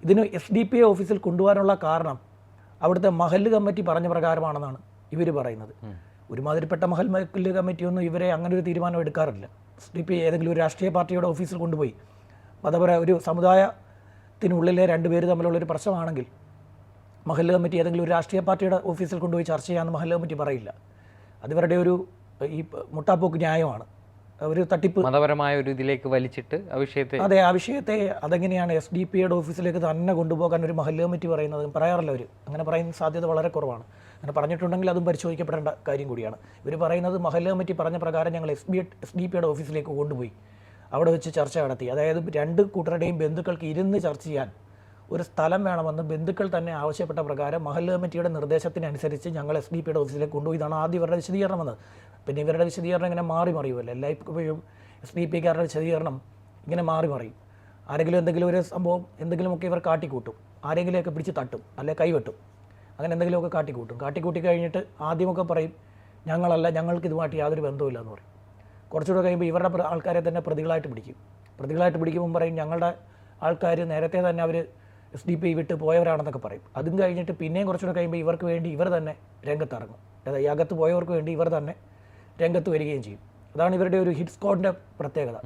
ഇതിന് SDP ഓഫീസിൽ കൊണ്ടുപോകാനുള്ള കാരണം അവിടുത്തെ മഹല്ല് കമ്മിറ്റി പറഞ്ഞ പ്രകാരമാണെന്നാണ് ഇവർ പറയുന്നത്. ഒരുമാതിരിപ്പെട്ട മഹല്ല് കമ്മിറ്റിയൊന്നും ഇവരെ അങ്ങനെ ഒരു തീരുമാനം എടുക്കാറില്ല. SDP ഏതെങ്കിലും ഒരു രാഷ്ട്രീയ പാർട്ടിയുടെ ഓഫീസിൽ കൊണ്ടുപോയി ഒരു സമുദായത്തിനുള്ളിലെ രണ്ടുപേര് തമ്മിലുള്ളൊരു പ്രശ്നമാണെങ്കിൽ മഹല്ല് കമ്മിറ്റി ഏതെങ്കിലും ഒരു രാഷ്ട്രീയ പാർട്ടിയുടെ ഓഫീസിൽ കൊണ്ടുപോയി ചർച്ച ചെയ്യാമെന്ന് മഹല്ല് കമ്മിറ്റി പറയില്ല. അതിവരുടെ ഈ മുട്ടാപ്പോക്ക് ന്യായമാണ്, ഒരു തട്ടിപ്പ്, മതപരമായ ഒരു ഇതിലേക്ക് വലിച്ചിട്ട് ആ വിഷയത്തെ അതെങ്ങനെയാണ് SDP ഓഫീസിലേക്ക് തന്നെ കൊണ്ടുപോകാൻ ഒരു മഹല്ല് കമ്മിറ്റി പറയുന്നത്? പറയാറില്ല. അവർ അങ്ങനെ പറയുന്ന സാധ്യത വളരെ കുറവാണ്. അങ്ങനെ പറഞ്ഞിട്ടുണ്ടെങ്കിൽ അതും പരിശോധിക്കപ്പെടേണ്ട കാര്യം കൂടിയാണ്. ഇവർ പറയുന്നത് മഹല്ല് കമ്മിറ്റി പറഞ്ഞ പ്രകാരം ഞങ്ങൾ SDP ഓഫീസിലേക്ക് കൊണ്ടുപോയി അവിടെ വെച്ച് ചർച്ച നടത്തി. അതായത് രണ്ട് കൂട്ടരുടെയും ബന്ധുക്കൾക്ക് ഇരുന്ന് ചർച്ച ചെയ്യാൻ ഒരു സ്ഥലം വേണമെന്ന് ബന്ധുക്കൾ തന്നെ ആവശ്യപ്പെട്ട പ്രകാരം മഹല്ല് കമ്മിറ്റിയുടെ നിർദ്ദേശത്തിനനുസരിച്ച് ഞങ്ങൾ SDP ഓഫീസിലേക്ക് കൊണ്ടുപോയി. ഇതാണ് ആദ്യം ഇവരുടെ വിശദീകരണം വന്നത്. പിന്നെ ഇവരുടെ വിശദീകരണം ഇങ്ങനെ മറിയുമല്ലോ. എല്ലായ്പ്പോഴും SDP-കാരുടെ വിശദീകരണം ഇങ്ങനെ മറിയും. ആരെങ്കിലും എന്തെങ്കിലും ഒരു സംഭവം എന്തെങ്കിലുമൊക്കെ ഇവർ കാട്ടിക്കൂട്ടും, ആരെങ്കിലുമൊക്കെ പിടിച്ച് തട്ടും, അല്ലെങ്കിൽ കൈവെട്ടും, അങ്ങനെ എന്തെങ്കിലുമൊക്കെ കാട്ടിക്കൂട്ടി കഴിഞ്ഞിട്ട് ആദ്യമൊക്കെ പറയും ഞങ്ങളല്ല, ഞങ്ങൾക്ക് ഇതുമായിട്ട് യാതൊരു ബന്ധവുമില്ല എന്ന് പറയും. കുറച്ചുകൂടെ കഴിയുമ്പോൾ ഇവരുടെ ആൾക്കാരെ തന്നെ പ്രതികളായിട്ട് പിടിക്കുമ്പോൾ പറയും ഞങ്ങളുടെ ആൾക്കാർ നേരത്തെ തന്നെ അവർ SDP വിട്ട് പോയവരാണെന്നൊക്കെ പറയും. അതും കഴിഞ്ഞിട്ട് പിന്നെയും കുറച്ചുകൂടെ കഴിയുമ്പോൾ ഇവർക്ക് വേണ്ടി ഇവർ തന്നെ രംഗത്തിറങ്ങും. അതായത് ഈ അകത്ത് പോയവർക്ക് വേണ്ടി ഇവർ തന്നെ രംഗത്ത് വരികയും ചെയ്യും. അതാണ് ഇവരുടെ ഒരു ഹിറ്റ് സ്ക്വാഡിൻ്റെ പ്രത്യേകത.